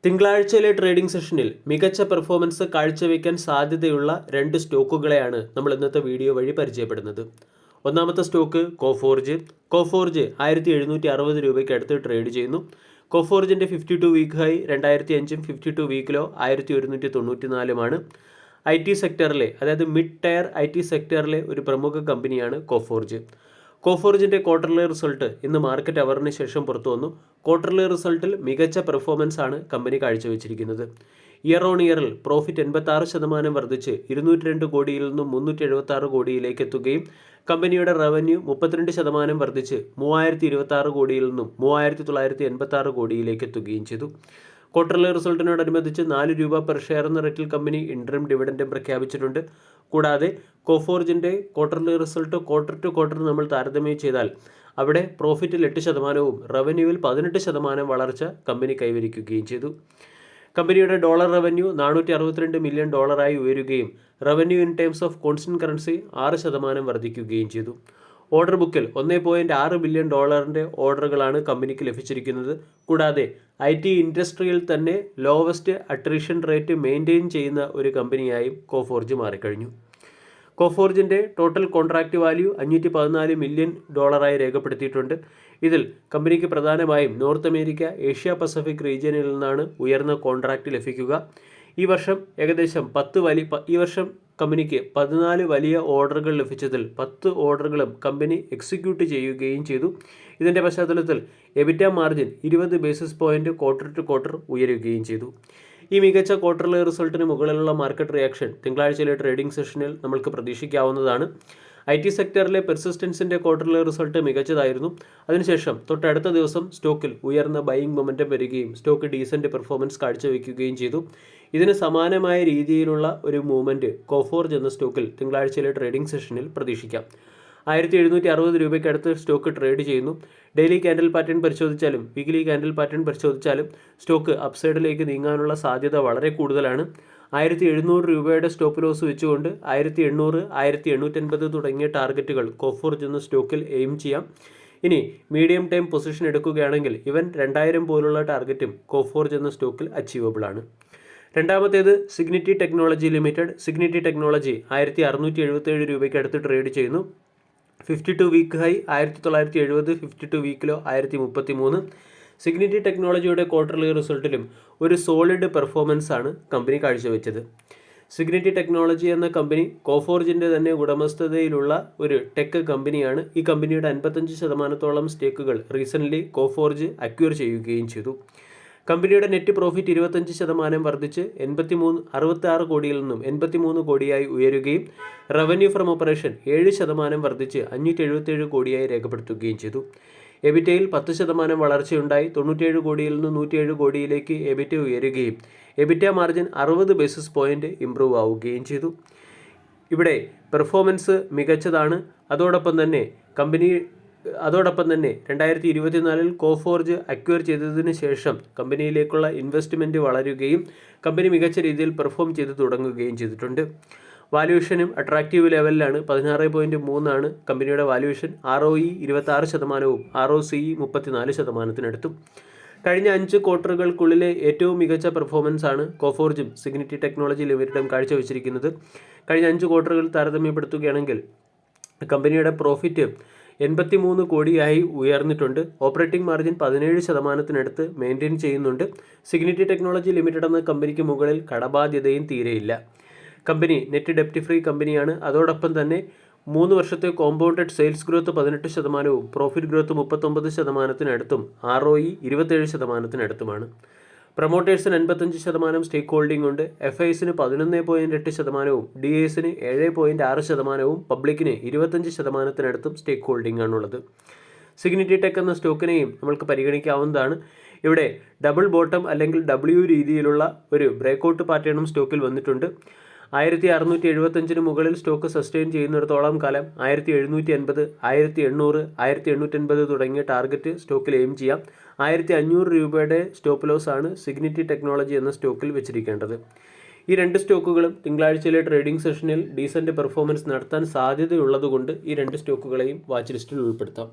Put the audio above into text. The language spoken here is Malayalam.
തിങ്കളാഴ്ചയിലെ ട്രേഡിംഗ് സെഷനിൽ മികച്ച പെർഫോമൻസ് കാഴ്ചവെക്കാൻ സാധ്യതയുള്ള രണ്ട് സ്റ്റോക്കുകളെയാണ് നമ്മൾ ഇന്നത്തെ വീഡിയോ വഴി പരിചയപ്പെടുന്നത്. ഒന്നാമത്തെ സ്റ്റോക്ക് കോഫോർജ്. 1760 രൂപയ്ക്ക് അടുത്ത് ട്രേഡ് ചെയ്യുന്നു. കോഫോർജിൻ്റെ 52 വീക്ക് ഹൈ 2005 52 വീക്കിലോ 1194 IT സെക്ടറിലെ, അതായത് മിഡ് ടയർ IT സെക്ടറിലെ ഒരു പ്രമുഖ കമ്പനിയാണ് കോഫോർജ്. കോഫോർജിൻ്റെ ക്വാർട്ടർലി റിസൾട്ട് ഇന്ന് മാർക്കറ്റ് അവറിന് ശേഷം പുറത്തു വന്നു. ക്വാർട്ടർലി റിസൾട്ടിൽ മികച്ച പെർഫോമൻസ് ആണ് കമ്പനി കാഴ്ചവെച്ചിരിക്കുന്നത്. ഇയർ ഓൺ ഇയറിൽ പ്രോഫിറ്റ് 86% വർദ്ധിച്ച് 202 കോടിയിൽ നിന്നും 376 കോടിയിലേക്ക് എത്തുകയും കമ്പനിയുടെ റവന്യൂ 32% വർദ്ധിച്ച് 3026 കോടിയിൽ നിന്നും 3986 കോടിയിലേക്ക് എത്തുകയും ചെയ്തു. ക്വാർട്ടർലി റിസൾട്ടിനോടനുബന്ധിച്ച് 4 രൂപ പെർ ഷെയർ എന്ന റേറ്റിൽ കമ്പനി ഇൻട്രീം ഡിവിഡൻഡും പ്രഖ്യാപിച്ചിട്ടുണ്ട്. കൂടാതെ കോഫോർജിൻ്റെ quarterly result quarter to quarter നമ്മൾ താരതമ്യം ചെയ്താൽ അവിടെ പ്രോഫിറ്റിൽ 8%, റവന്യൂവിൽ 18% വളർച്ച കമ്പനി കൈവരിക്കുകയും ചെയ്തു. കമ്പനിയുടെ ഡോളർ റവന്യൂ $462 മില്യൺ ഉയരുകയും revenue in terms of constant currency 6% വർദ്ധിക്കുകയും ചെയ്തു. ഓർഡർ ബുക്കിൽ $1.6 ബില്യൺ ഓർഡറുകളാണ് കമ്പനിക്ക് ലഭിച്ചിരിക്കുന്നത്. കൂടാതെ IT ഇൻഡസ്ട്രിയിൽ തന്നെ ലോവസ്റ്റ് അട്രീഷൻ റേറ്റ് മെയിൻറ്റെയിൻ ചെയ്യുന്ന ഒരു കമ്പനിയായും കോഫോർജ് മാറിക്കഴിഞ്ഞു. കോഫോർജിൻ്റെ ടോട്ടൽ കോൺട്രാക്റ്റ് വാല്യൂ $514 മില്യൺ രേഖപ്പെടുത്തിയിട്ടുണ്ട്. ഇതിൽ കമ്പനിക്ക് പ്രധാനമായും നോർത്ത് അമേരിക്ക, ഏഷ്യ പസഫിക് റീജിയനിൽ നിന്നാണ് ഉയർന്ന കോൺട്രാക്റ്റ് ലഭിക്കുക. ഈ വർഷം കമ്പനിക്ക് 14 വലിയ ഓർഡറുകൾ ലഭിച്ചതിൽ 10 ഓർഡറുകളും കമ്പനി എക്സിക്യൂട്ട് ചെയ്യുകയും ചെയ്തു. ഇതിൻ്റെ പശ്ചാത്തലത്തിൽ EBITA margin 20 basis point quarter to quarter ഉയരുകയും ചെയ്തു. ഈ മികച്ച ക്വാർട്ടർലി റിസൾട്ടിന് മുകളിലുള്ള മാർക്കറ്റ് റിയാക്ഷൻ തിങ്കളാഴ്ചയിലെ ട്രേഡിംഗ് സെഷനിൽ നമ്മൾക്ക് പ്രതീക്ഷിക്കാവുന്നതാണ്. IT സെക്ടറിലെ പെർസിസ്റ്റൻസിൻ്റെ ക്വാർട്ടർലി റിസൾട്ട് മികച്ചതായിരുന്നു. അതിനുശേഷം തൊട്ടടുത്ത ദിവസം സ്റ്റോക്കിൽ ഉയർന്ന ബൈയിങ് മൊമെൻറ്റം വരികയും സ്റ്റോക്ക് ഡീസൻറ്റ് പെർഫോമൻസ് കാഴ്ചവെക്കുകയും ചെയ്തു. ഇതിന് സമാനമായ രീതിയിലുള്ള ഒരു മൂവ്മെൻറ്റ് കോഫോർജ് എന്ന സ്റ്റോക്കിൽ തിങ്കളാഴ്ചയിലെ ട്രേഡിംഗ് സെഷനിൽ പ്രതീക്ഷിക്കാം. 1760 രൂപയ്ക്ക് അടുത്ത് സ്റ്റോക്ക് ട്രേഡ് ചെയ്യുന്നു. ഡെയിലി ക്യാൻഡിൽ പാറ്റേൺ പരിശോധിച്ചാലും വീക്ക്ലി ക്യാൻഡിൽ പാറ്റേൺ പരിശോധിച്ചാലും സ്റ്റോക്ക് അപ്സൈഡിലേക്ക് നീങ്ങാനുള്ള സാധ്യത വളരെ കൂടുതലാണ്. 1700 രൂപയുടെ സ്റ്റോപ്പ് ലോസ് വെച്ചുകൊണ്ട് 1800, 1850 തുടങ്ങിയ ടാർഗറ്റുകൾ കോഫോർജ് എന്ന സ്റ്റോക്കിൽ എയിം ചെയ്യാം. ഇനി മീഡിയം ടൈം പൊസിഷൻ എടുക്കുകയാണെങ്കിൽ ഇവൻ 2000 പോലുള്ള ടാർഗറ്റും കോഫോർജ് എന്ന സ്റ്റോക്കിൽ അച്ചീവബിൾ ആണ്. രണ്ടാമത്തേത് Cigniti technology limited. Cigniti technology 1677 രൂപയ്ക്ക് അടുത്ത് ട്രേഡ് ചെയ്യുന്നു. 52 വീക്ക് ഹൈ 1970, 52 വീക്കിലോ 1033. സിഗ്നിറ്റി ടെക്നോളജിയുടെ ക്വാർട്ടർലി റിസൾട്ടിലും ഒരു സോളിഡ് പെർഫോമൻസ് ആണ് കമ്പനി കാഴ്ചവെച്ചത്. സിഗ്നിറ്റി ടെക്നോളജി എന്ന കമ്പനി കോഫോർജിൻ്റെ തന്നെ ഉടമസ്ഥതയിലുള്ള ഒരു ടെക് കമ്പനിയാണ്. ഈ കമ്പനിയുടെ 55% സ്റ്റേക്കുകൾ റീസെൻ്റ്ലി കോഫോർജ് അക്വയർ ചെയ്യുകയും ചെയ്തു. കമ്പനിയുടെ നെറ്റ് പ്രോഫിറ്റ് 25% വർദ്ധിച്ച് 66 കോടിയിൽ നിന്നും 83 കോടിയായി ഉയരുകയും റവന്യൂ ഫ്രം ഓപ്പറേഷൻ 7% വർദ്ധിച്ച് 577 കോടിയായി രേഖപ്പെടുത്തുകയും ചെയ്തു. എബിറ്റയിൽ 10% വളർച്ചയുണ്ടായി. 97 കോടിയിൽ നിന്ന് 107 കോടിയിലേക്ക് എബിറ്റ ഉയരുകയും എബിറ്റ മാർജിൻ 60 ബേസിസ് പോയിന്റ് ഇംപ്രൂവ് ആവുകയും ചെയ്തു. ഇവിടെ പെർഫോമൻസ് മികച്ചതാണ്. അതോടൊപ്പം തന്നെ 2024 കോഫോർജ് അക്വയർ ചെയ്തതിന് ശേഷം കമ്പനിയിലേക്കുള്ള ഇൻവെസ്റ്റ്മെൻറ്റ് വളരുകയും കമ്പനി മികച്ച രീതിയിൽ പെർഫോം ചെയ്ത് തുടങ്ങുകയും ചെയ്തിട്ടുണ്ട്. വാല്യൂഷനും അട്രാക്റ്റീവ് ലെവലിലാണ്. 16.3 കമ്പനിയുടെ വാല്യൂഷൻ. ROE 26%, ROCE 34%. കഴിഞ്ഞ 5 ക്വാർട്ടറുകൾക്കുള്ളിലെ ഏറ്റവും മികച്ച പെർഫോമൻസ് ആണ് കോഫോർജും സിഗ്നിറ്റി ടെക്നോളജി ലിമിറ്റഡും കാഴ്ചവെച്ചിരിക്കുന്നത്. കഴിഞ്ഞ 5 ക്വാർട്ടറുകൾ താരതമ്യപ്പെടുത്തുകയാണെങ്കിൽ കമ്പനിയുടെ പ്രോഫിറ്റ് 83 കോടിയായി ഉയർന്നിട്ടുണ്ട്. ഓപ്പറേറ്റിംഗ് മാർജിൻ 17%-നടുത്ത് മെയിൻറ്റെയിൻ ചെയ്യുന്നുണ്ട്. സിഗ്നിറ്റി ടെക്നോളജി ലിമിറ്റഡ് എന്ന കമ്പനിക്ക് മുകളിൽ കടബാധ്യതയും തീരെയില്ല. കമ്പനി നെറ്റ് ഡെപ്റ്റ് ഫ്രീ കമ്പനിയാണ്. അതോടൊപ്പം തന്നെ 3 വർഷത്തെ compounded sales growth 18%, profit growth 39%-നടുത്തും ROE 27%-നടുത്തുമാണ്. പ്രൊമോട്ടേഴ്സിന് 55% സ്റ്റേക്ക് ഹോൾഡിംഗ് ഉണ്ട്. FIസിന് 11.8%, DIസിന് 7.6%, പബ്ലിക്കിന് 25%-നടുത്തും സ്റ്റേക്ക് ഹോൾഡിംഗ് ആണുള്ളത്. സിഗ്നിറ്റി ടെക് എന്ന സ്റ്റോക്കിനെയും നമ്മൾക്ക് പരിഗണിക്കാവുന്നതാണ്. ഇവിടെ ഡബിൾ ബോട്ടം അല്ലെങ്കിൽ W രീതിയിലുള്ള ഒരു ബ്രേക്കൗട്ട് പാറ്റേണും സ്റ്റോക്കിൽ വന്നിട്ടുണ്ട്. 1675 മുകളിൽ സ്റ്റോക്ക് സസ്റ്റെയിൻ ചെയ്യുന്നിടത്തോളം കാലം 1780, 1800, 1850 തുടങ്ങിയ ടാർഗറ്റ് സ്റ്റോക്കിൽ എയിം ചെയ്യാം. 1500 രൂപയുടെ സ്റ്റോപ്പ് ലോസ് ആണ് സിഗ്നിറ്റി ടെക്നോളജി എന്ന സ്റ്റോക്കിൽ വെച്ചിരിക്കേണ്ടത്. ഈ രണ്ട് സ്റ്റോക്കുകളും തിങ്കളാഴ്ചയിലെ ട്രേഡിംഗ് സെഷനിൽ ഡീസൻറ്റ് പെർഫോമൻസ് നടത്താൻ സാധ്യതയുള്ളതുകൊണ്ട് ഈ രണ്ട് സ്റ്റോക്കുകളെയും വാച്ച് ലിസ്റ്റിൽ ഉൾപ്പെടുത്താം.